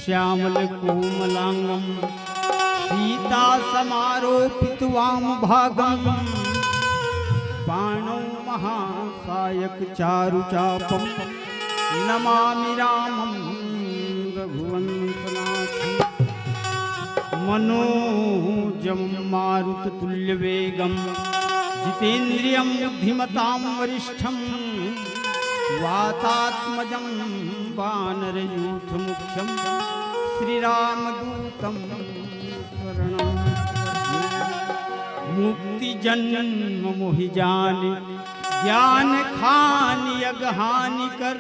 श्यामल कोमलांगम सीता समारोपित वाम भागम बाणौ महासायक चारुचापम नमामि रामं रघुवंशनाथं मनोजं मारुततुल्यवेगं जितेन्द्रियं बुद्धिमतां वरिष्ठं वातात्मजं वानरयूथमुख्यं श्रीरामदूतं शरणं मुक्ति जन्म मोहि जाने ज्ञान खानि अगहानि कर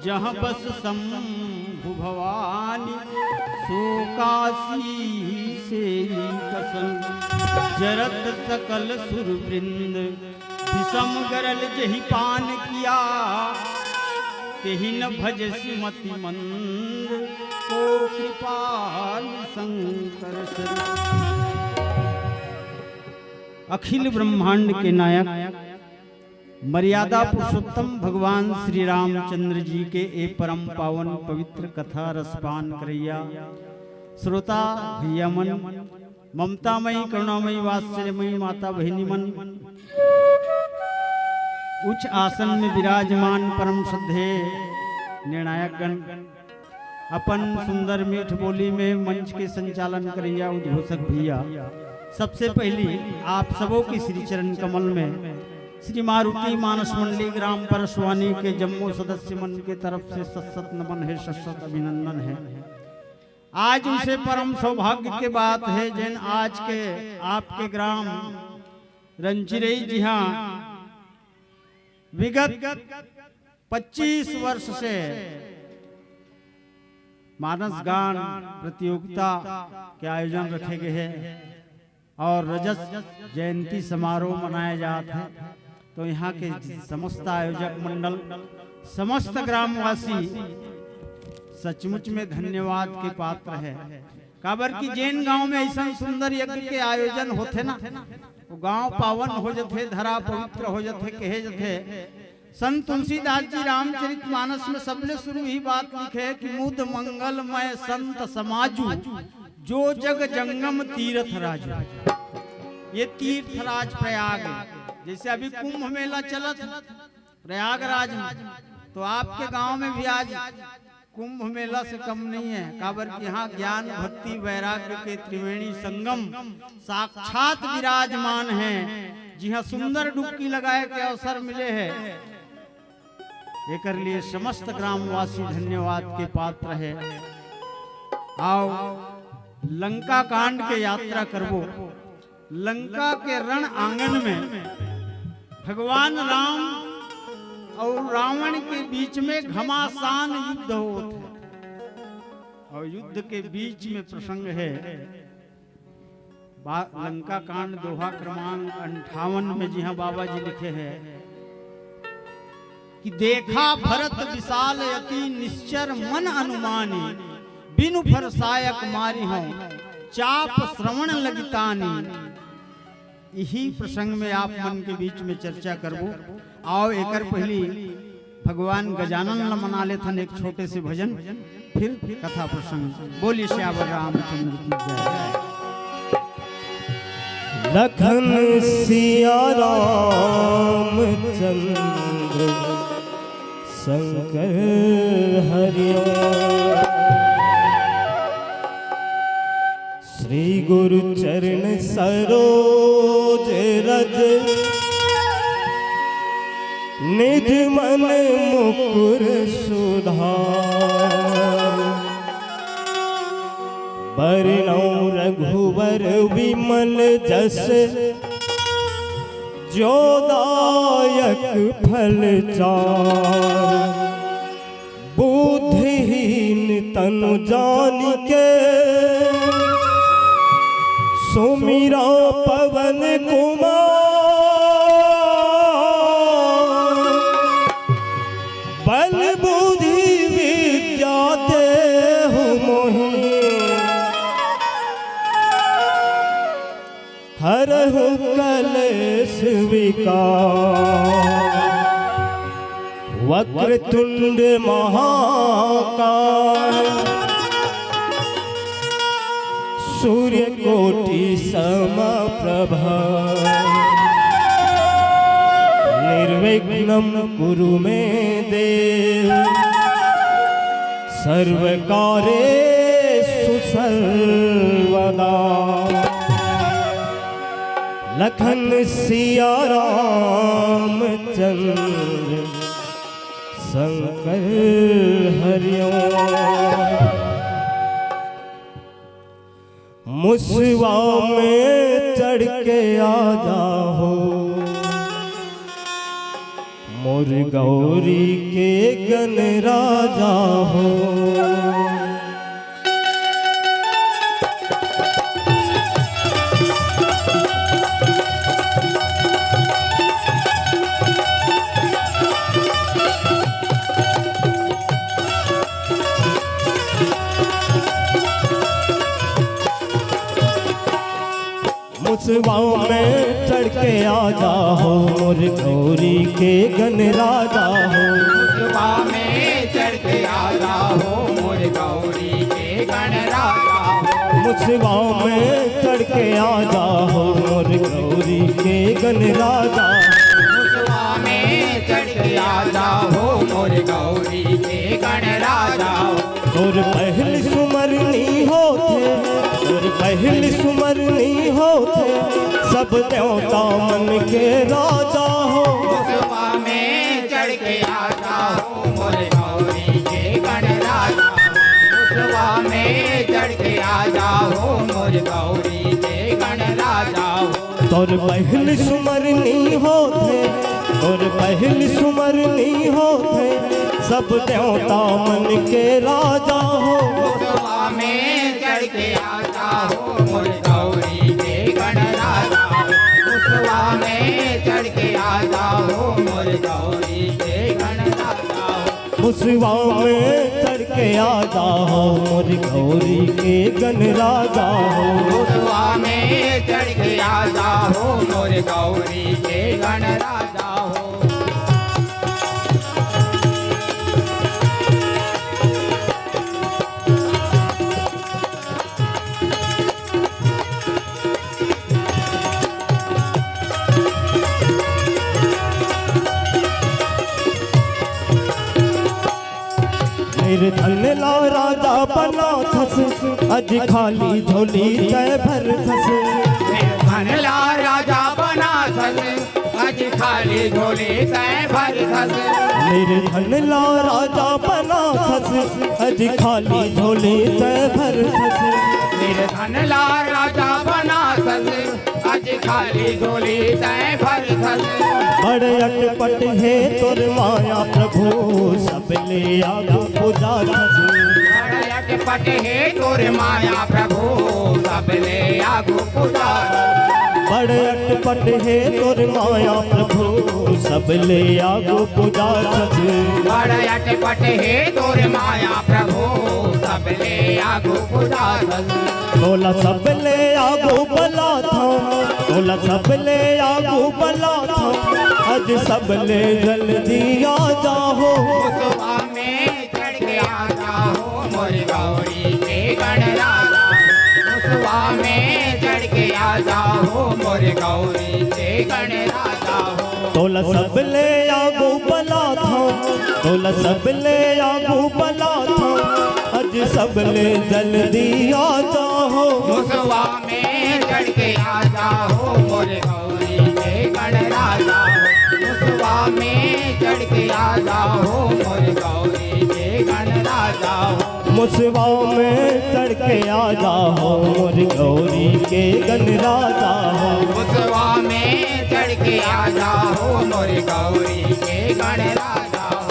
जहाँ बस शंभु भवानी सो काशी से कसन जरत सकल सुरवृंद विषम गरल जहि पान किया तेहि न भजसि मति मंद को कृपाल शंकर सर। अखिल ब्रह्मांड के नायक मर्यादा पुरुषोत्तम भगवान श्री रामचंद्र जी के ए परम पावन पवित्र कथा रसपान करैया श्रोता भैया मन ममतामयी करुणामयी वात्सल्यमयी माता बहिनी मन उच्च आसन में विराजमान परम श्रद्धे निर्णायक गण अपन सुंदर मीठ बोली में मंच के संचालन करिया उद्घोषक भैया, सबसे पहली आप सबों की श्री चरण कमल में श्री मारुति मानस मंडली ग्राम परसवानी के जम्मू सदस्य मन के तरफ से सत नमन है, सत अभिनंदन है। आज उसे परम सौभाग्य के बात है जिन आज के आपके ग्राम रंचिरई जी हाँ विगत 25 वर्ष से मानस गान प्रतियोगिता के आयोजन रखे गए हैं और रजत जयंती समारोह मनाया जाता है। तो यहाँ के समस्त आयोजक मंडल, समस्त ग्रामवासी सचमुच में धन्यवाद के पात्र है। काबर की जैन गांव में ऐसा सुंदर यज्ञ के आयोजन होते ना, वो गांव पावन हो जाते, धरा पवित्र हो जाते, कहे जाते। संत तुलसीदास जी रामचरितमानस में सबले शुरू ही बात लिखे कि मुद मंगलमय संत समाजू जो जग जंगम तीर्थ राज। ये तीर्थराज प्रयाग है। जैसे अभी कुंभ मेला चला था प्रयागराज में, तो आपके गांव में भी आज कुंभ मेला से कम नहीं है। काबर की यहाँ ज्ञान भक्ति वैराग्य के त्रिवेणी संगम साक्षात विराजमान है। जी हाँ, सुंदर डुबकी लगाए के अवसर मिले हैं। एक लिए समस्त ग्रामवासी धन्यवाद के पात्र है। आओ लंका कांड के यात्रा करबो। लंका के रण आंगन में भगवान राम और रावण के बीच में घमासान युद्ध होता और युद्ध के बीच में प्रसंग है लंका कांड दोहा क्रमांक 58 में। जी हाँ, बाबा जी लिखे हैं कि देखा भरत विशाल यति निश्चर मन अनुमानी बिनु फरसायक मारी हूं चाप श्रवण लगतानी। यही प्रसंग में आप मन के बीच में चर्चा करबो। आओ एकर पहली भगवान गजानन ला मना लेथन एक छोटे से भजन, फिर कथा प्रसंग। बोलिए श्यावर रामचंद्र की जय। लखन सिया रामचंद्र शंकर हरिओ। श्री गुरु चरण सरोज रज निज मन मुकुर सुधार। बरनौ रघुवर विमल जस जोदायक फल चार। बुद्धिहीन तनु जानिके सुमिरा पवन कुमार। बल बुद्धि विद्या देहु मोहि हरहु कलेश विकार। वक्रतुंड महाकाय सूर्य कोटि समप्रभ। निर्विघ्नं कुरु मे देव सर्वकार्येषु सर्वदा। लखन सिया रामचंद्र शंकर हरिओ। मुसवा में चढ़ के आ जाओ मोर गौरी के गण राजा हो। मुसवा में चढ़ के आ जाओ मोर गौरी के गण राजा हो। मुसवा में चढ़ के आ जाओ मोर गौरी के गण राजा हो। मुसवा में चढ़ के आ जाओ मोर गौरी के गण राजा। मुसवा में चढ़ के आ जाओ मोर गौरी के गण राजा। और पहली सुमरनी होते, और पहली सुमरनी होते, सब देवता मन के राजा हो। मुसवा में चढ़ के आ जाओ मोर गौरी के गण राजा। मुसवा में चढ़ के आ जाओ मोर गौरी के गण राजा। और पहली सुमरनी होते, और पहली सुमरनी होते, सब देवता मन के राजा हो। मुसवा में चढ़ के आ जाओ मोर गौरी के गण राजा। मुसवा में चढ़ के आ जाओ मोर गौरी के गण राजा। मुसवा में चढ़ के आ जाओ मोर गौरी के गण राजा हो। मुसवा में चढ़ के आ जाओ मोर गौरी के गण राजा हो। निर्धन ला राजा बना थस, अज खाली झोली तय भर थस। निर्धन ला राजा बना थस, अज खाली झोली तय भर थस। निर्धन ला राजा बना थस, अज खाली झोली तय भर थस। निर्धन ला राजा बना थस, अज खाली झोली तय भर थस। बड़े अटपट है तोर माया प्रभु, सब ले आगो पूजा थस। बड़े अटपट है तोर माया प्रभु, सब ले आगो पूजा। बड़े अटपट है तोर माया प्रभु, सब ले आगो पूजा थस। बड़े अटपट है तोर माया प्रभु, सब ले आगो पूजा थस। बोला सब ले आगो बला था, बोला सब ले आगो बला था, अज सब ले जल्दी आ जाओ। मुसवा में चढ़ के आ जाओ मोर गौरी के गण राजा। मुसवा में चढ़ के आ जाओ मोर गौरी के गण राजा हो। तोला सब ले आगो बला था, तोला सब ले आगो बला था, अज सब ले जल्दी आ जाओ। मुसवा में चढ़ के आ जाओ मोर गौरी के गण राजा। मुसवा में चढ़ के आ जाओ मोर गौरी के गण राजा हो। मुसवा में चढ़ के आ जाओ मोर गौरी के गण राजा हो। मुसवा में चढ़ के आ जाओ मोर गौरी के गण राजा हो।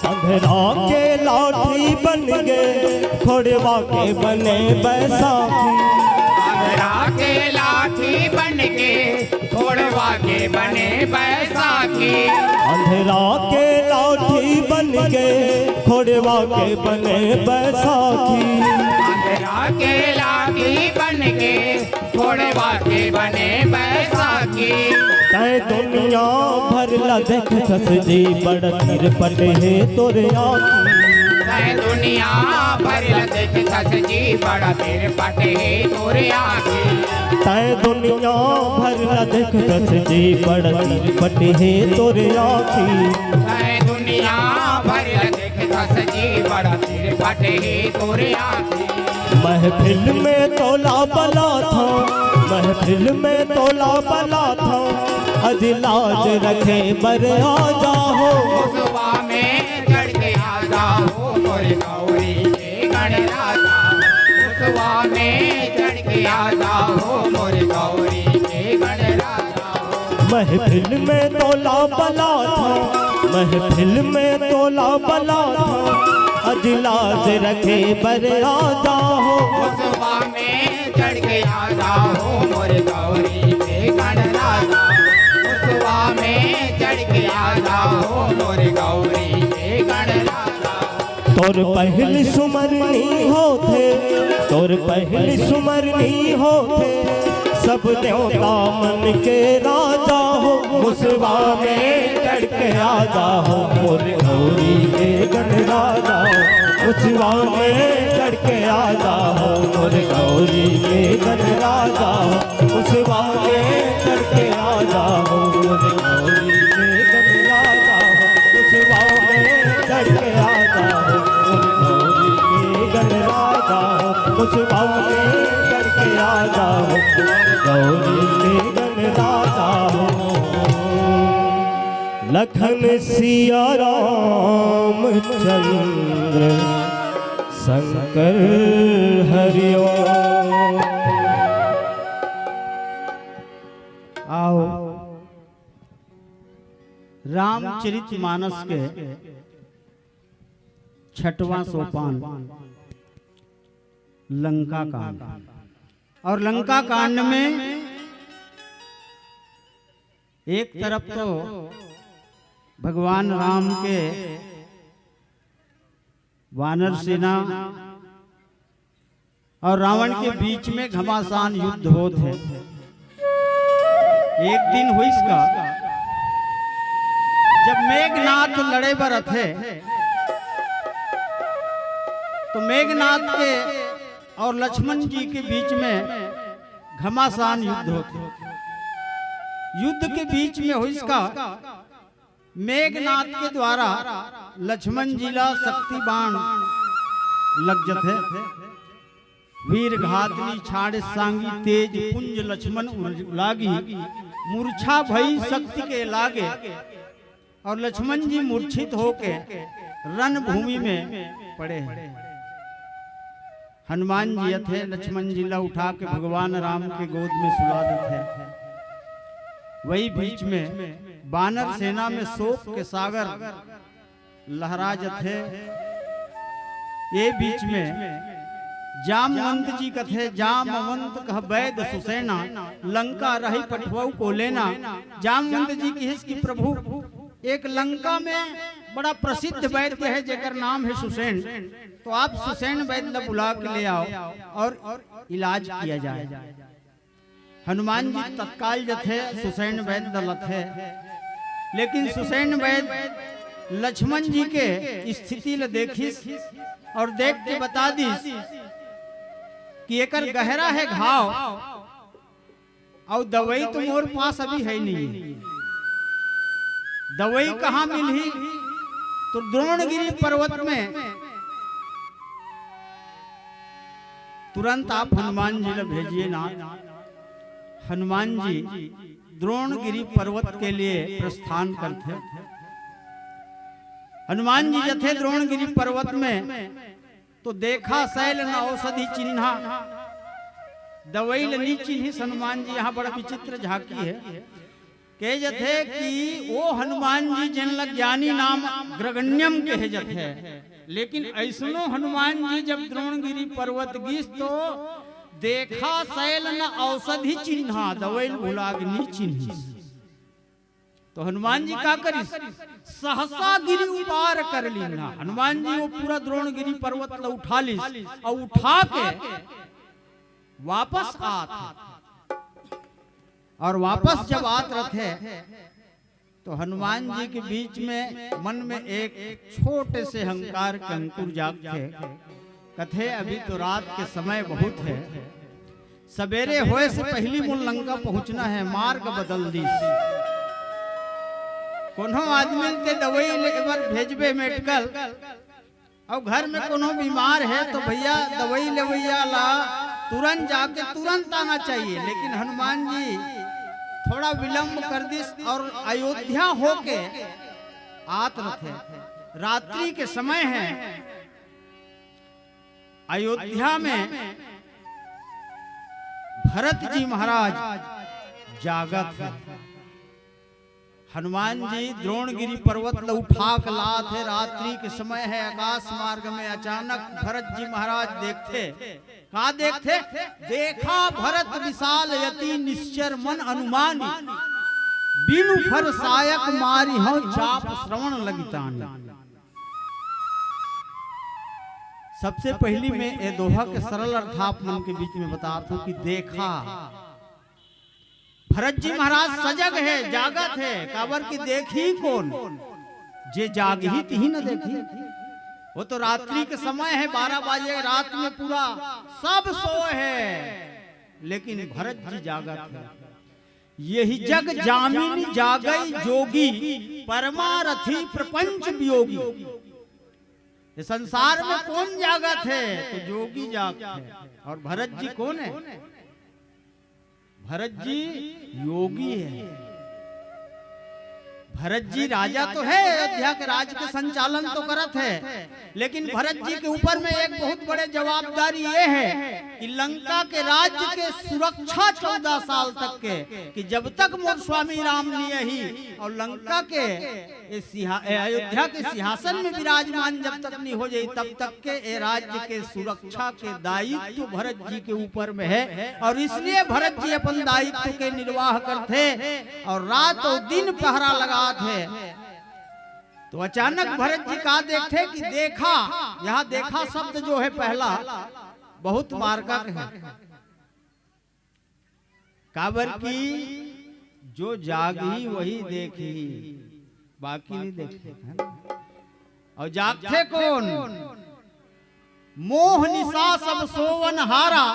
अंधरा के लाठी बन गए, खोड़वा के बने बैसाखी। अंधरा के लाठी बन के, खोड़वा के बने बैसाखी। अंधरा के लाठी बन गए, खोड़वा के बने बैसाखी। अंधरा के लाठी बन के, खोड़वा के बने बैसाखी। तै दुनिया भर ला देख सस जी, बड़ तिरपट है तोरे आँखी। तै दुनिया भर ला देख सस जी, बड़ा तिरपट है तोरे आँखी। तै दुनिया भर ला देख सस जी, बड़ तिरपट है तोरे आँखी। तै दुनिया भर ला देख सस जी, बड़ा तिरपट है तोरे आँखी। महफिल में तोला बला था, महफिल में तोला बला था, अज लाज रखे बर आ जाओ। मुसवा में चढ़ के आ जाओ मोर गौरी के गण राजा। मुसवा में चढ़ के आ जाओ मोर गौरी के गण राजा। महफिल में तोला बला था, महफिल में तोला बला था, अज लाज रखे बर आ जाओ। मुसवा में चढ़ के आ जाओ मोर गौरी के गण राजा। मुसवा में चढ़ के आ जाओ मोर गौरी के गण राजा। तोर पहली सुमरनी होते, तोर पहली सुमरनी होते, सब देवता मन के राजा हो, मुसवा में चढ़ के आजा हो मोरे गौरी के गणराजा हो, मुसवा में चढ़ के आजा हो मोरे गौरी के गणराजा हो, मुसवा में चढ़ के आजा हो मोरे गौरी के गणराजा हो, मुसवा में चढ़ के आजा हो मोरे गौरी के गणराजा हो, मुसवा में चढ़ के आजा हो गौरी के गणराजा हो। लखन सिया राम चंद्र शंकर हरिओ। आओ रामचरितमानस के 6वां सोपान लंका कांड। और लंका कांड में एक तरफ तो भगवान राम के वानर सेना और रावण के बीच में घमासान युद्ध होते हैं। एक दिन हुई इसका जब मेघनाथ लड़े बर थे तो मेघनाथ के और लक्ष्मण जी के बीच में घमासान युद्ध होते। युद्ध के बीच में हुई इसका मेघनाथ के द्वारा लक्ष्मण जी ला शक्ति बाण लग जथे। वीर घातनी छाड़ सांगी तेज पुंज लक्ष्मण लागी, मूर्छा भई शक्ति के लागे। और लक्ष्मण जी मूर्छित होके रणभूमि में पड़े हैं। हनुमान जी थे लक्ष्मण जी ला उठा के भगवान राम के गोद में सुला देते। वही बीच में बानर सेना में शोक के सागर लहरा जथे। ये बीच में जामवंत जी कथे जामवंत कह वैद सुसेना, लंका रही पठवऊ को लेना। जामवंत जी की हिस की प्रभु एक लंका में बड़ा प्रसिद्ध वैद्य है जेकर नाम है सुसेन, तो आप सुसेन वैद्य बुला के ले आओ और इलाज किया जाए। हनुमान जी तत्काल जथे सुसेन वैद्य लथे, लेकिन सुसेन वैद्य लक्ष्मण जी के स्थिति ल देखिस और देख के बता दिस कि एकर गहरा है घाव और दवाई तो मोर पास अभी है नहीं। दवाई कहाँ मिली? तो द्रोणगिरी पर्वत में तुरंत आप हनुमान जी ने भेजिए ना। हनुमान जी द्रोणगिरी पर्वत के लिए प्रस्थान करते। हनुमान जी जथे द्रोणगिरी पर्वत में तो देखा शैल न औषधि चिन्हा, दवाई ली चिन्ही। हनुमान जी यहाँ बड़ा विचित्र झांकी है के जथे कि वो हनुमान जी जन लग ज्ञानी नाम ग्रगण्यम के जथे, लेकिन ऐसनो हनुमान जी जब द्रोणगिरी पर्वत गिस तो देखा शैल न औषधि चिन्हा, दवाई भुलाग्नि चिन्ही। तो हनुमान जी का करी सहसा गिरी उपार कर ली ना। हनुमान जी वो पूरा द्रोणगिरी पर्वत ला उठा ली और उठा के वापस आत। और वापस जब आत रहे तो हनुमान जी के बीच में मन में एक छोटे से अहंकार के अंकुर जागते। कथे अभी तो रात के समय बहुत है, सवेरे होए से पहली मूल लंका पहुंचना है, मार्ग बदल दी। कोनो आदमी के दवाई लेकर भेजबे मेडिकल और घर में कोनो बीमार है तो भैया दवाई लेवैया ला तुरंत जाके तुरंत आना चाहिए। लेकिन हनुमान जी थोड़ा विलंब कर दिस और अयोध्या होके आत रथे। रात्रि के समय है, अयोध्या में भरत जी महाराज जागत है। हनुमान जी द्रोणगिरी पर्वत ल उठा के लात है। रात्रि के समय है, आकाश मार्ग में अचानक भरत जी महाराज देखते। का देखते? देखा भरत विशाल यति निश्चर मन अनुमानी, बिनु फर सायक मारी हो चाप श्रवण लगितानी। सबसे पहली मैं ये दोहा के सरल अर्थ आप मन के बीच में बताता हूं कि देखा। भरत जी महाराज सजग है, जागत है, काबर की देखी कौन, जे जागही ही न देखी। वो तो रात्रि के समय है, 12 बजे रात में पूरा सब सोए है, लेकिन भरत जी जागत है। यही जग जामिनी जागई जोगी, परमारथी प्रपंच वियोगी। ये संसार में कौन जागत है, तो जोगी जागत है। और भरत जी कौन है, भरत जी योगी है। भरत जी राजा तो है, अयोध्या के राज के संचालन तो करत है, लेकिन भरत जी के ऊपर में एक बहुत बड़े जवाबदारी ये है कि लंका के राज्य के सुरक्षा 14 साल तक के, कि जब तक मोर स्वामी राम लिए ही और लंका के अयोध्या के सिंहासन में विराजमान जब तक नहीं हो जाए, तब तक के ये राज्य के सुरक्षा के दायित्व तो भरत जी के ऊपर में है। और इसलिए भरत जी अपन दायित्व के निर्वाह करते और रात और दिन पहरा लगा थे। तो अचानक भरत जी का देखते कि देखा, यहाँ देखा शब्द जो है पहला बहुत मार्गक है। काबर की जो जागी वही देखी, बाकी नहीं देखते। और जागते कौन, मोह निशा सब सोवन हारा,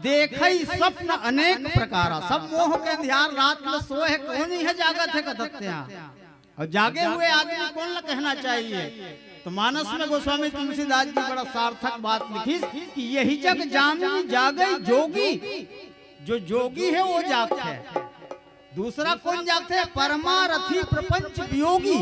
देखई स्वप्न अनेक प्रकारा। सब मोह के ध्यान रात में सोए, कौन ही है जागत है कथते हैं। और जागे हुए आदमी कौन ला कहना चाहिए। तो मानस में गोस्वामी तुलसीदास जी बड़ा सार्थक बात लिखी कि यही जग जामिनी जागई जोगी। जो जोगी है वो जागते है। दूसरा कौन जागते है, परमारथी प्रपंच वियोगी।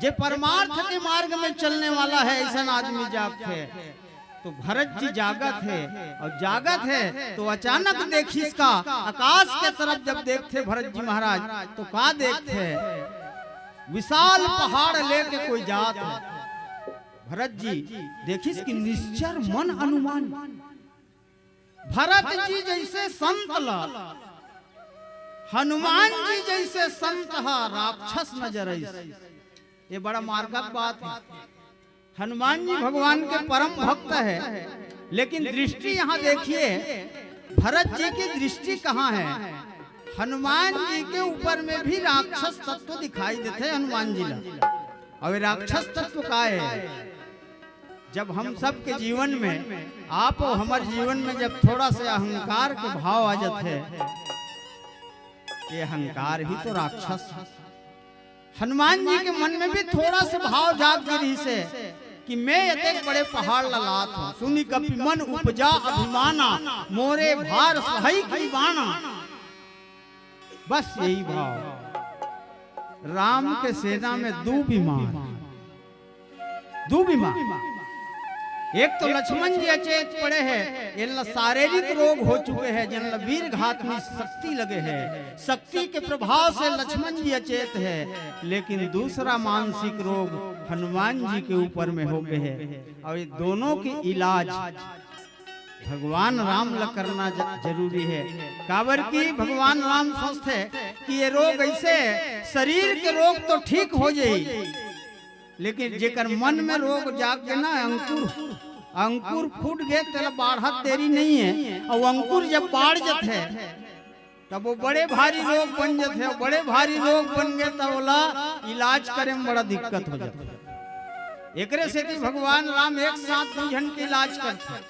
जे परमार्थ के मार्ग में चलने वाला है, ऐसा आदमी जागते है। तो भरत जी जागत है, और जागत है तो अचानक देखी इसका आकाश के तरफ जब देखते भरत जी महाराज, तो क्या देखते, विशाल पहाड़ लेके कोई जात है। भरत जी देखी इसकी निश्चर मन अनुमान। भरत जी जैसे संत ला, हनुमान जी जैसे संत हा, राक्षस नजर। ये बड़ा मार्गक बात है। हनुमान जी भगवान के परम भक्त है, लेकिन दृष्टि यहाँ देखिए भरत जी की दृष्टि कहाँ है। हनुमान जी के ऊपर में भी राक्षस तत्व दिखाई देते हैं हनुमान जी ला। और राक्षस तत्व का है, जब हम सब के जीवन में, आप और हमारे जीवन में जब थोड़ा सा अहंकार के भाव आ जाते हैं, ये अहंकार ही तो राक्षस है। हनुमान जी के मन में भी थोड़ा सा भाव जाग गिरी से कि मैं इतने बड़े पहाड़ लात हूँ, सुनी कपि मन उपजा अभिमाना, मोरे भार सही की बाना। बस यही भाव। राम के सेना में दो बीमार, एक तो लक्ष्मण जी अचेत पड़े हैं, इनला शारीरिक रोग हो चुके हैं, जिनला वीर घात में शक्ति लगे है, शक्ति के प्रभाव से लक्ष्मण जी अचेत है। लेकिन दूसरा मानसिक रोग हनुमान जी के ऊपर में हो गए है। और ये दोनों की इलाज भगवान राम ला करना जरूरी है। काबर की भगवान राम सोचते कि ये रोग ऐसे शरीर के रोग तो ठीक हो जाए, लेकिन जेकर मन में रोग जाग के ना अंकुर फूट गए तेरा बाढ़त देरी नहीं है। और अंकुर जब बाढ़ जाते है तब वो बड़े भारी रोग बन जाते हैं। बड़े भारी रोग बन गए तब बोला इलाज करे में बड़ा दिक्कत हो जाता है। एकरे से भगवान राम एक साथ 2 जन के इलाज करते हैं।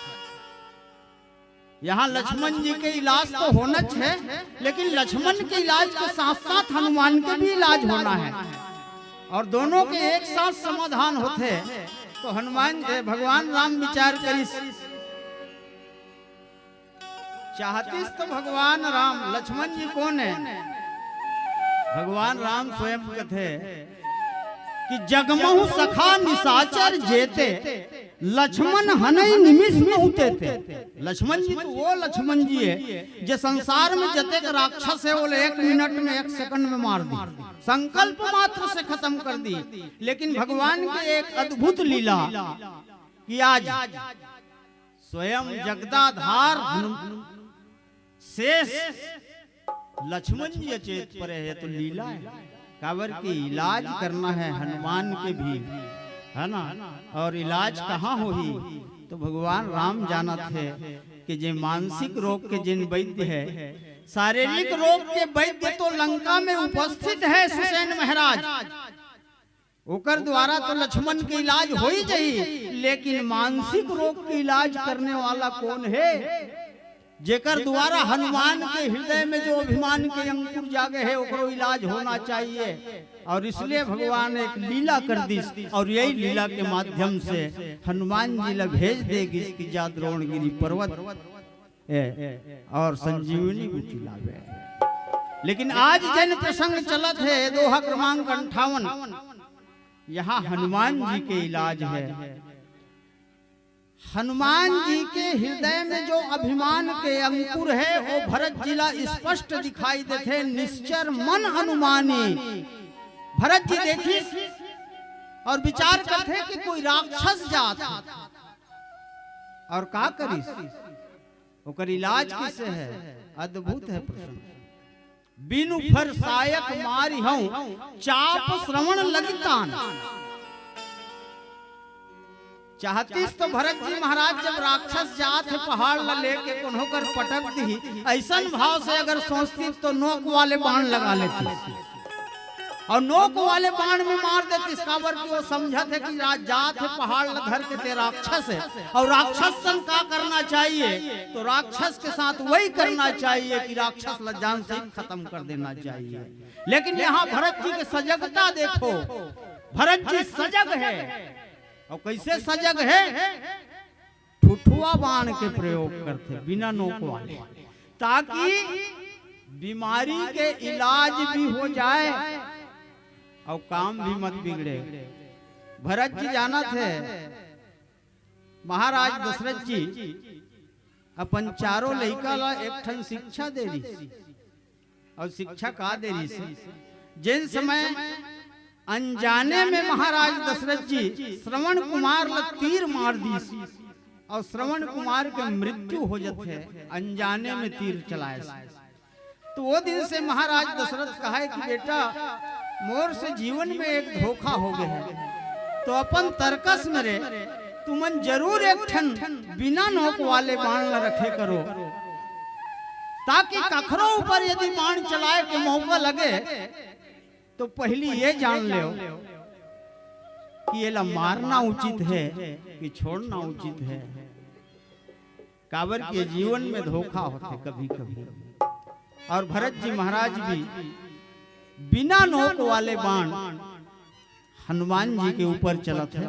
यहाँ लक्ष्मण जी के इलाज तो होना है, लेकिन लक्ष्मण के इलाज के साथ साथ हनुमान के भी इलाज होना है। और दोनों के एक साथ समाधान होते। तो हनुमान भगवान राम विचार करी चाहतीस तो भगवान राम, लक्ष्मण जी कौन है। भगवान राम स्वयं कहते कि जगमहु सखा निशाचर जेते, लक्ष्मण हनई निमिष में उतेते। लक्ष्मण जी तो वो लक्ष्मण जी है जो संसार में जतेक राक्षस है वो 1 मिनट में 1 सेकंड में मार दी, संकल्प मात्र से खत्म कर दी। लेकिन भगवान की एक अद्भुत लीला कि आज स्वयं जगदाधार शेष लक्ष्मण जी अचेत पर है। तो लीला है, काबर की इलाज करना है हनुमान के भी है ना। और इलाज कहाँ हुई तो भगवान राम जाना थे कि जे मानसिक रोग के जिन वैद्य है, शारीरिक रोग के वैद्य तो लंका में उपस्थित है सुसेन महाराज, ओकर द्वारा तो लक्ष्मण के इलाज हो ही जाई, लेकिन मानसिक रोग के इलाज करने वाला कौन है? जेकर द्वारा हनुमान के हृदय में जो अभिमान के अंकुर जागे है ओकरो इलाज होना चाहिए। और इसलिए भगवान एक लीला कर दी, और यही लीला के माध्यम से हनुमान जी ला भेज देगी इसकी जा द्रोणगिरी पर्वत और संजीवनी बूटी लावे। लेकिन आज जन प्रसंग चलत है दोहा क्रमांक 58, यहाँ हनुमान जी के इलाज है। हनुमान जी के हृदय में जो अभिमान के अंकुर है वो भरत जिला स्पष्ट दिखाई देते, निश्चर मन हनुमानी। भरत जी देखी और विचार करते कि कोई राक्षस जात और का करी, ओकर इलाज किसे है? अद्भुत है प्रश्न। बिनु फर सायक मारी हूं चाप श्रवण लगितान। चाहतीस तो भरत जी महाराज जब राक्षस जात है पहाड़ ला लेके कोन्हो कर पटक दी, ऐसा भाव से अगर सोचती तो नोक वाले बाण लगा लेती और नोक वाले बाण में मार देती। काबर की वो समझा थे कि जात है पहाड़ ला धर के ते राक्षस है, और राक्षस सन का करना चाहिए तो राक्षस के साथ वही करना चाहिए कि राक्षस ला जान से खत्म कर देना चाहिए। लेकिन यहाँ भरत जी की सजगता देखो, भरत जी सजग है। और कैसे सजग है? ठुठुआ बाण के प्रयोग करते बिना नोक वाले, ताकि बीमारी के इलाज भी हो जाए और काम भी मत बिगड़े। भरत जी जाना थे महाराज दशरथ जी अपन चारों लड़का ला एक ठन शिक्षा दे रही, और शिक्षा का दे रही जिन समय अनजाने में महाराज दशरथ जी श्रवण कुमार ला तीर मार दी और श्रवण कुमार के मृत्यु हो जाते, अनजाने में तीर चलाए। तो वो दिन से महाराज दशरथ कहा कि बेटा मोर से जीवन में एक धोखा हो गया है, तो अपन तर्कस में रे तुमन जरूर एक ठन बिना नोक वाले बाण ला रखे करो, ताकि कखरों ऊपर यदि बाण चलाए के मौका लगे तो पहली ये जान लो कि ये ला मारना उचित है कि छोड़ना उचित है। काबर के जीवन में धोखा होते कभी कभी। और भरत जी महाराज भी बिना नोक वाले बाण हनुमान जी के ऊपर चलत है।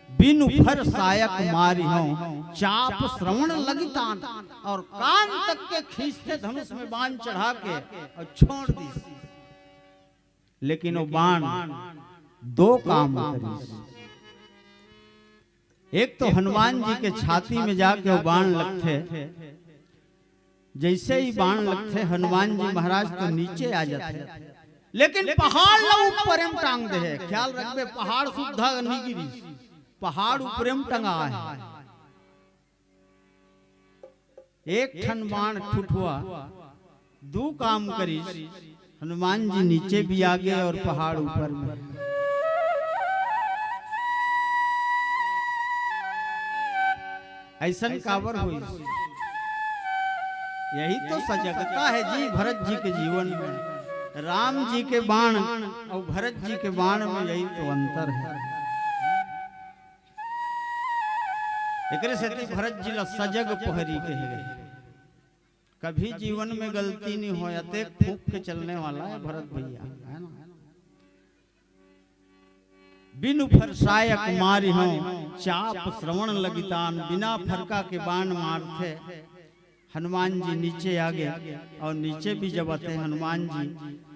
बिनु फर सायक मारी हूं चाप श्रवण लगितान, और कान तक के खींचते धनुष में बाण चढ़ा के और छोड़ दी। लेकिन वो बाण दो काम करी। एक तो हनुमान जी के छाती में जाके वो बाण लगते, जैसे ही बाण लगते हनुमान जी महाराज तो नीचे आ जाते, लेकिन पहाड़ ला ऊपर में टांग दे है। ख्याल रखबे पहाड़ सुधा नहीं गिरी, पहाड़ ऊपर में टंगा है। एक ठन बाण ठुठुआ दो काम करी, हनुमान जी नीचे भी आ गए और पहाड़ ऊपर में। ऐसा काबर हुई, यही तो सजगता है जी भरत जी के जीवन में। राम जी के बाण और भरत जी के बाण में यही तो अंतर है। एकरे से भरत जी ला सजग पहरी कहे, कभी जीवन में गलती नहीं हो जाते, फूक के चलने वाला है भरत भैया, है ना। बिनु फर सायक मारी हूं चाप श्रवण लगितान, बिना फरका के बाण मारते हनुमान जी नीचे आ गए। और नीचे भी जब आते हनुमान जी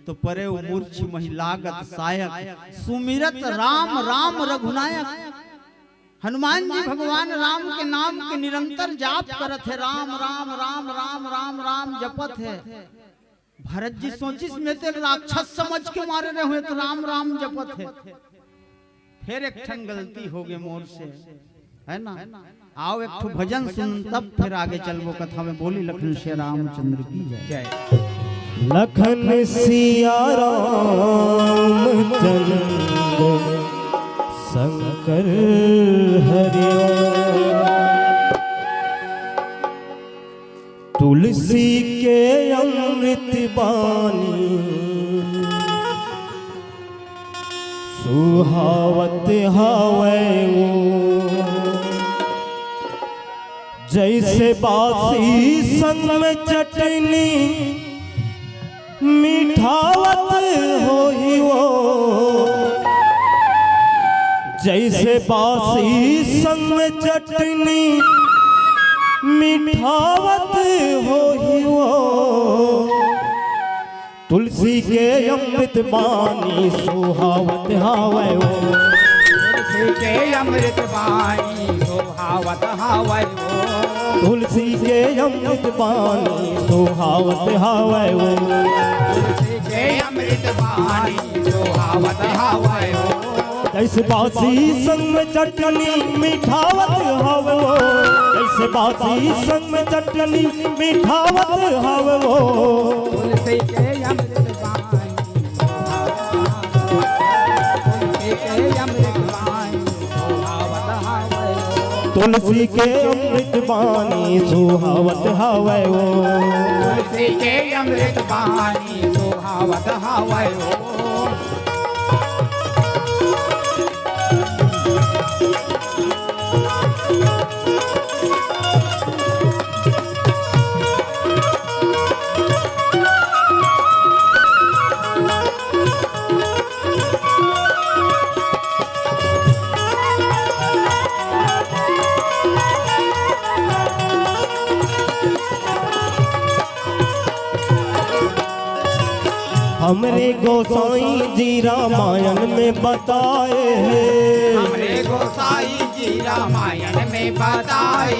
तो परे मूर्छ महिलागत सायक सुमिरत राम राम रघुनायक। हनुमान जी भगवान राम के नाम के निरंतर जाप करत है, राम राम राम राम राम राम जपत है। भरत जी सोचिस में ते राक्षस समझ के मारे रहे हुए तो राम राम जपत है। फिर एक ठन गलती हो गए मोर से, है ना। आओ एक ठो भजन सुन तब फिर आगे चलबो कथा में। बोली लखन श्री रामचंद्र की जय। लखन सिया रामचंद्र शंकर हरि ओम। तुलसी के अमृत बानी सुहावत हवै वो, जैसे बासी संग में चटनी मीठावत होई वो, जैसे बासी संग में चटनी मीठावत होई वो। तुलसी के अमृत बानी सुहावत हवै वो, तुलसी के अमृत बानी सुहावत हवै वो, तुलसी के अमृत बानी सुहावत हवै वो, तुलसी के अमृत बानी सुहावत हवै वो। जैसे बासी संग में चटनी मीठावत हवै वो, जैसे बासी संग में चटनी मीठावत हवै वो। तुलसी के अमृत बानी तुलसी के अमृत बानी सुहावत हवै वो, तुलसी के अमृत बानी सुहावत हवै वो, तुलसी के अमृत बानी सुहावत हवै वो। हमरे गोसाई जी रामायण में बताए हैं, हमरे गोसाई जी रामायण में बताए,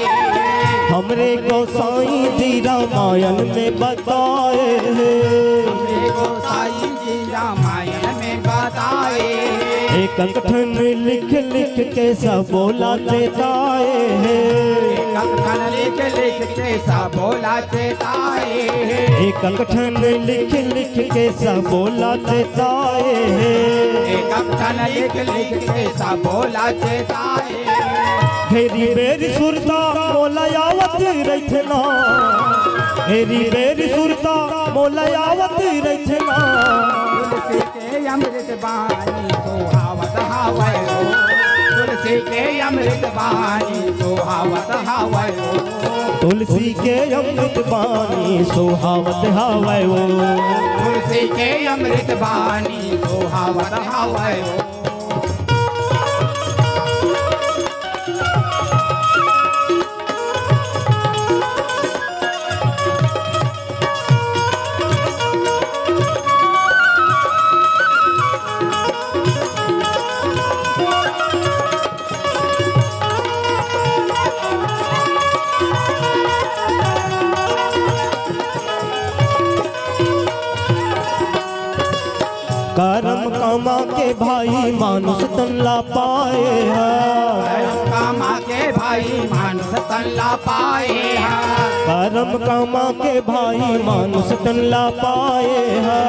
हमरे गोसाई जी रामायण में बताए हैं। हमरे गोसाई जी रामायण में बताए, एक अंगठन लिख लिख के सब बोला चेताए हैं, कंकन लिख लिख के सब बोला चेताए, एक अंगठन लिख लिख के सब बोला चेताए हैं। कंकन लिख लिख के सब बोला चेताए, हेरी बेरी सुरता मोला यावत रखना, हेरी बेरी सुरता मोला यावत रखना। तुलसी के अमृत बानी सुहावत हवै वो, तुलसी के अमृत बानी सुहावत हवै वो, तुलसी के अमृत बानी सुहावत हवै वो, तुलसी के अमृत बानी सुहावत हवै वो। करम कामा के भाई मानुष तन ला पाए हैं, कामा के भाई मानुष तन ला पाए हैं, करम कामा के भाई मानुष तन ला पाए हैं।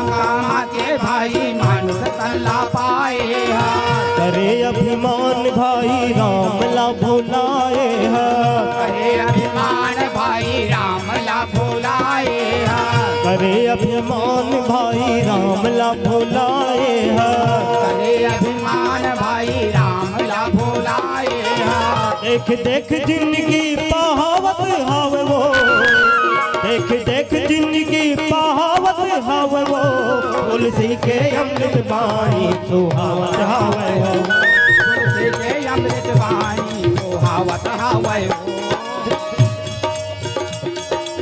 कामा के भाई मानुष तन ला पाए हैं, करे अभिमान भाई राम ला भुलाए हैं, करे अभिमान भाई राम ला भुलाए हैं, करे अभिमान भाई राम ला भुलाए हैं। करे अभिमान भाई राम ला भुलाए हैं, देख देख जिंदगी पहावत हावे वो, देख देख जिंदगी पहावत हावे वो। तुलसी के अमृत बाणी सुहावत हावे वो, तुलसी के अमृत बानी सुहावत हवै वो,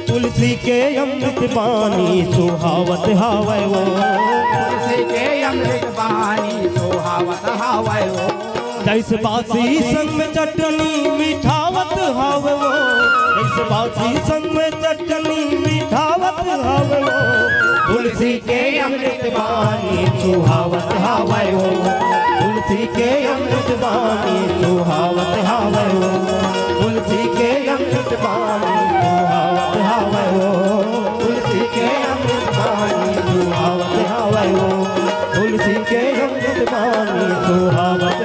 तुलसी के अमृत बाणी सुहावत हावे वो। तुलसी के अमृत बानी सुहावत हवै वो, जैसे बासी संग में चटनी मीठावत हावे वो, जैसे बासी संग में चटनी मीठावत हावे वो। तुलसी के अमृत बानी सुहावत हावे वो, तुलसी के अमृत बानी सुहावत हावे वो, तुलसी के अमृत बानी सुहावत हावे वो, तुलसी के अमृत बानी सुहावत हावे वो, तुलसी के अमृत बानी सुहावत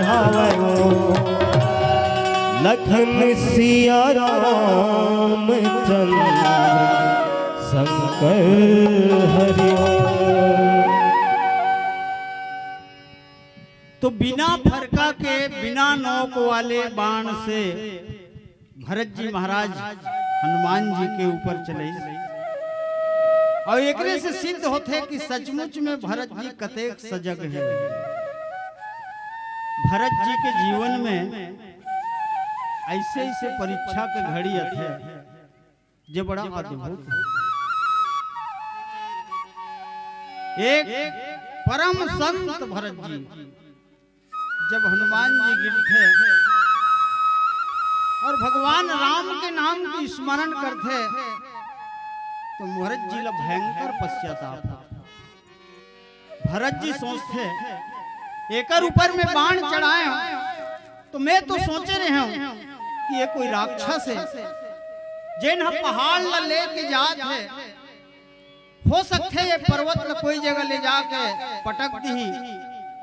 लखन सिया राम चंद्र शंकर हरि ओम। तो बिना फरका के बिना नोक वाले बाण से भरत जी महाराज हनुमान जी के ऊपर चले और एकरे से सिद्ध होते कि सचमुच में भरत जी कतेक सजग है। भरत जी के जीवन में ऐसे ऐसे परीक्षा के घड़ी थे जो बड़ा अद्भुत है। एक परम संत भरत जी जब हनुमान जी गिरते और भगवान राम के नाम की स्मरण करते तो भरत जी ला भयंकर पश्चाताप। भरत जी सोचते एकर ऊपर में बाण चढ़ाए तो मैं तो सोचे रहे हूं कि ये कोई राक्षस है जिन हम पहाड़ ला लेके जात है। हो सकते ये पर्वत ला कोई जगह ले जाके पटक दी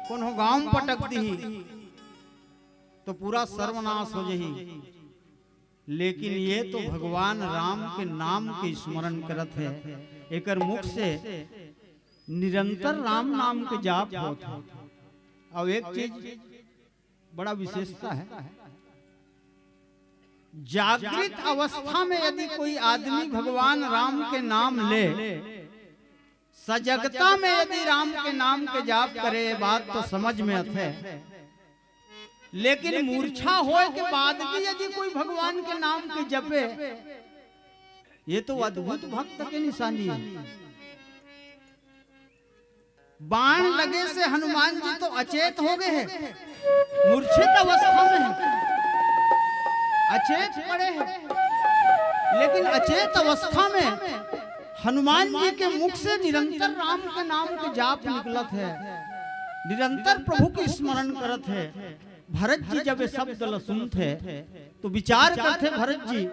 कोनो गांव में पटक दी तो पूरा सर्वनाश हो जही। लेकिन ये तो भगवान राम के नाम के स्मरण करत है। एकर मुख से निरंतर राम नाम के जाप होत है। और एक चीज बड़ा विशेषता है, जागृत अवस्था में यदि कोई आदमी भगवान राम के नाम ले, सजगता में यदि राम के नाम के जाप करे, बात तो समझ में आते। लेकिन मूर्छा होए के बाद भी यदि कोई भगवान के नाम के जपे, ये तो अद्भुत भक्त के निशानी है। बाण लगे से हनुमान जी तो अचेत हो गए हैं, मूर्छित अवस्था में हैं, अचेत पड़े हैं। लेकिन अचेत अवस्था में हनुमान जी के मुख से निरंतर राम के नाम के जाप निकलत है, निरंतर प्रभु के स्मरण करत है। भरत जी जब ये शब्द सुनते तो विचार करते भरत जी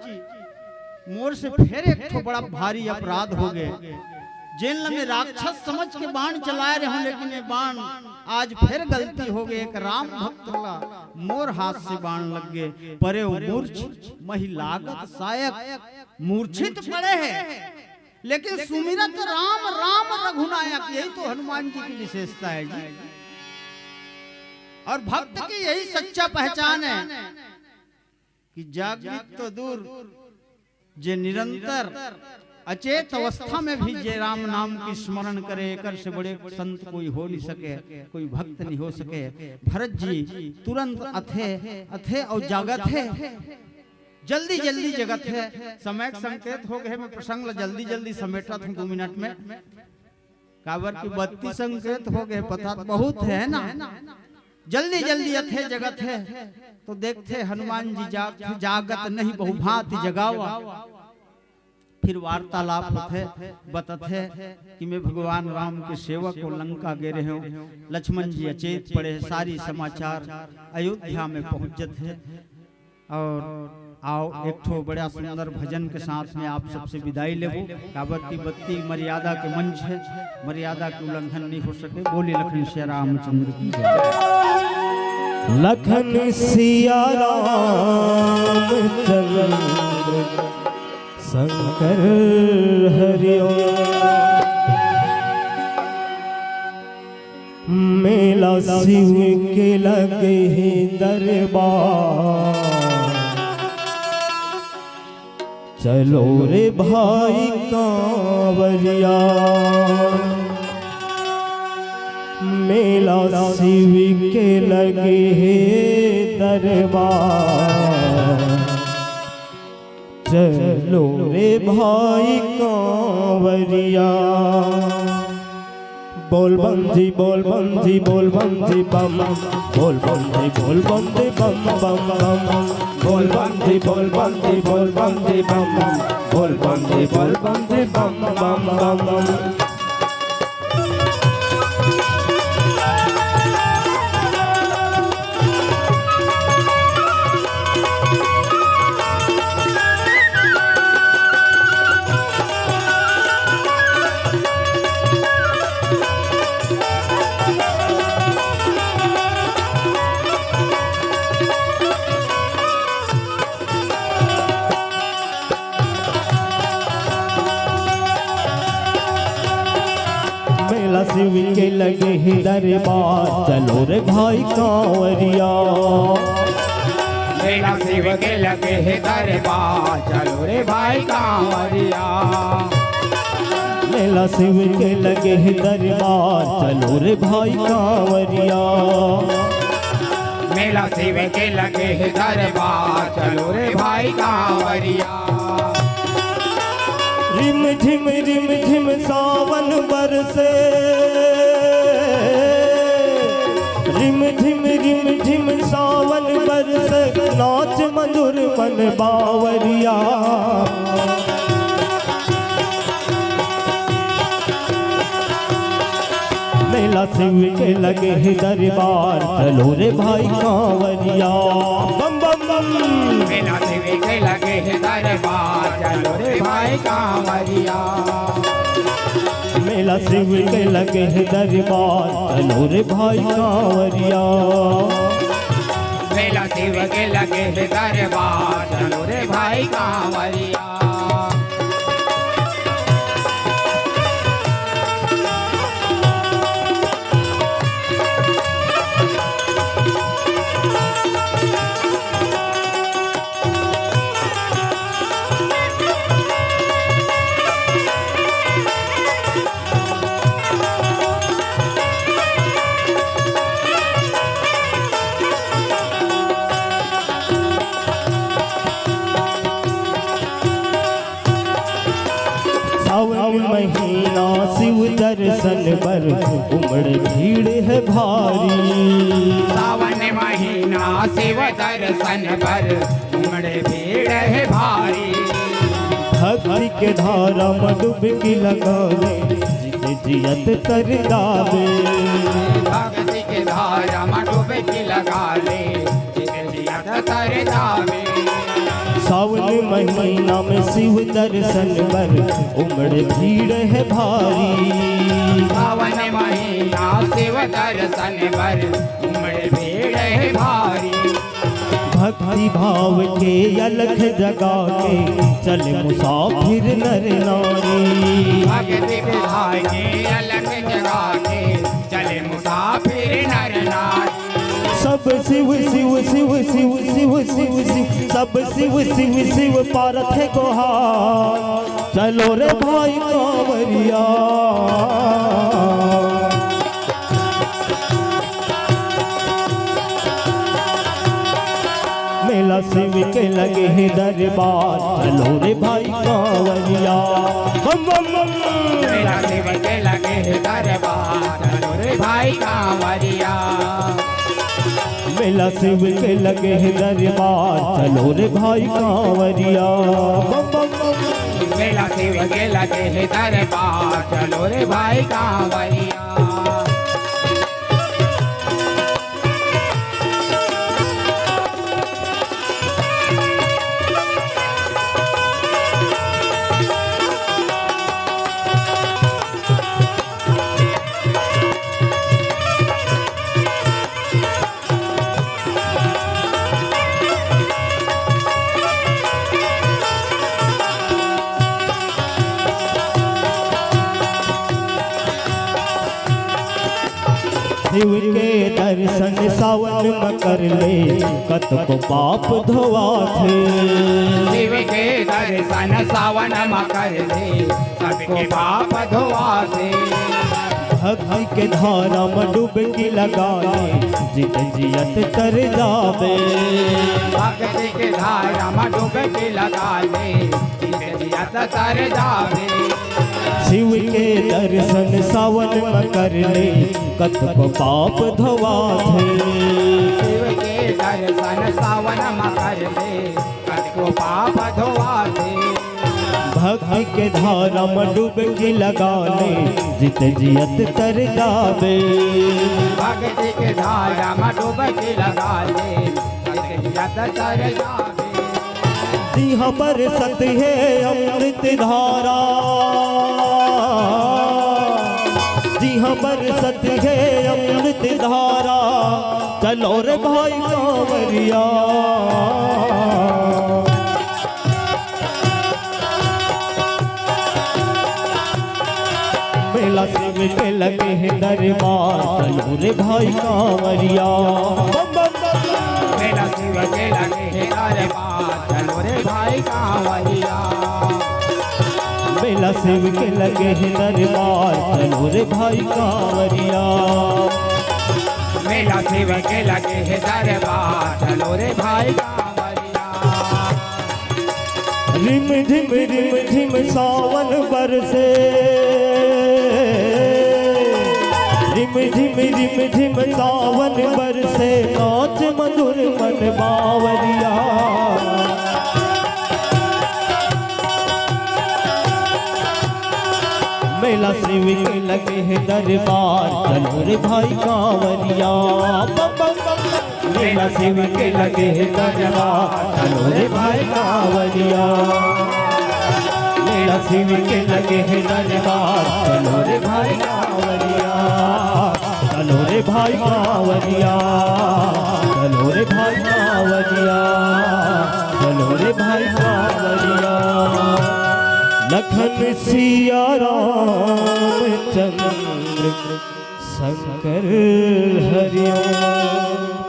मोर से फिर एक तो बड़ा भारी अपराध हो गए। जेल में राक्षस समझ के बाण चलाए रहे हूं, लेकिन ये बाण आज फिर गलती हो गई। एक राम भक्त ला मोर हाथ से बाण लग गए, परे मूर्छ महिलागत सायक मूर्छित पड़े हैं। लेकिन सुमिरत राम राम रघुनायक, यही तो हनुमान जी की विशेषता है जी। और भक्त की यही सच्चा पहचान है कि जागृत तो दूर, जे निरंतर अचेत अवस्था में भी जे राम नाम की स्मरण करे, कर से बड़े संत कोई हो नहीं सके, कोई भक्त नहीं हो सके। भरत जी तुरंत अथे और जागत है, जल्दी जल्दी जगत है। समय संकेत हो गए, मैं प्रसंग जल्दी जल्दी समेटा था 2 मिनट में। काबर की 32 संकेत हो गए, पता बहुत है ना। जल्दी जल्दी अथे जगत है तो देखते हनुमान जी जागत नहीं बहुभांति जगावा। फिर वार्तालाप होते बतथे कि मैं भगवान राम के सेवक को लंका गे रहे हूँ। लक्ष्मण जी अचेत पड़े, सारी समाचार अयोध्या में पहुंचत है। और आओ एक ठो बड़ा सुंदर भजन के साथ में आप सबसे विदाई लेबो। काबर की बत्ती मर्यादा के मंच है, मर्यादा के उल्लंघन नहीं हो सके। बोले लखन सिया रामचंद्र की जय। लखन सिया रामचंद्र शंकर हरि ओम। मेला शिव के लगे दरबार, चलो रे भाई कांवरिया। मेला शिव के लगे दरबार, चलो रे भाई कांवरिया। बोल बंजी बोल बंजी बोल बंजी बम, बोल बंजी बोल बंजी बम बम बम। बोल बंजी बोल बंजी बोल बंजी बम, बोल बंजी बोल बंजी बम बम बम। मेला शिव के लगे है दरबार, चलो रे भाई कांवरिया। मेला शिव के लगे है दरबार, चलो रे भाई कांवरिया। मेला शिव के लगे है दरबार, चलो रे भाई कांवरिया। मेला शिव के लगे है दरबार, चलो रे भाई कांवरिया। रिम झिम सावन बरसे, रिम झिम सावन बरसे, नाच मधुर मन बावरिया। मेला शिव के लगे है दरबार, चलो रे भाई कांवरिया। बम बम बम। मेला शिव के लगे है दरबार, चलो रे भाई कांवरिया। मेला शिव के लगे है दरबार, चलो रे भाई कांवरिया। मेला शिव के लगे है दरबार, चलो रे भाई कांवरिया। सावन महीना शिव दर्शन पर उमड़ भीड़ है भारी। सावन महीना शिव दर्शन पर उमड़ भीड़ है भारी। भक्ति के धारा में डुबकी लगावे, जित जियत तर जावे। भक्ति के धारा में डुबकी लगा ले, जित जियत तर जावे। सावन महीना में शिव दर्शन पर उमड़ भीड़ है भारी। सावन महीना शिव दर्शन पर उमड़ भीड़ है भारी। भक्ति भाव के अलख जगा के चले मुसाफिर नर नारी। भक्ति विधाय के अलग जगा के चले मुसाफिर नर नारी। सब शिव शिव शिव शिव शिव शिव शिव, सब शिव शिव शिव पारथ है गुहार, चलो रे भाई कांवरिया। मेला शिव के लगे है दरबार, चलो रे भाई कांवरिया। बम बम बम। मेला शिव के लगे है दरबार, चलो रे भाई कांवरिया। मेला शिव के लगे है दरबार, चलो रे भाई कांवरिया। बम बम बम। मेला शिव के लगे है दरबार, चलो रे भाई कांवरिया। शिव के दर्शन सावन में कर ले, कत को पाप धोआ थे। शिव के दर्शन सावन में कर ले, सबके पाप धोआ थे। भक्ति के धारा में डुबकी लगा ले, जित जियत तर जावे। भक्ति के धारा में डुबकी लगा ले, जित जियत तर जावे। शिव के दर्शन सावन में कर ले, कत को पाप धोआ थे। शिव के दर्शन सावन में कर ले, कत को पाप धोआ थे। भक्ति के धारा में डुबकी लगा ले, जित जियत तर जावे। भक्ति के धारा में डुबकी लगा ले, जित जियत तर जावे। यहाँ पर सत है अमृत धारा, यहाँ पर सत है अमृत धारा, चलो रे भाई कांवरिया। मेला शिव के लगे है दरबार, चलो रे भाई कांवरिया। मेला शिव के लगे है दरबार, चलो रे भाई कांवरिया। मेला शिव के लगे है दरबार, चलो रे भाई कांवरिया। मेला शिव के लगे है दरबार, चलो रे भाई कांवरिया। रिम झिम सावन बरसे, रिम झिम सावन बरसे, नाच मधुर मन बावरिया। मेला शिव के लगे है दरबार, चलो रे भाई कांवरिया। मेला शिव के लगे है दरबार, चलो रे भाई कांवरिया। मेला शिव के लगे है दरबार, चलो रे भाई कांवरिया। चलो रे भाई कांवरिया, चलो रे भाई कांवरिया, चलो रे भाई कांवरिया। लखन सिया राम चंद्र शंकर हरिओम।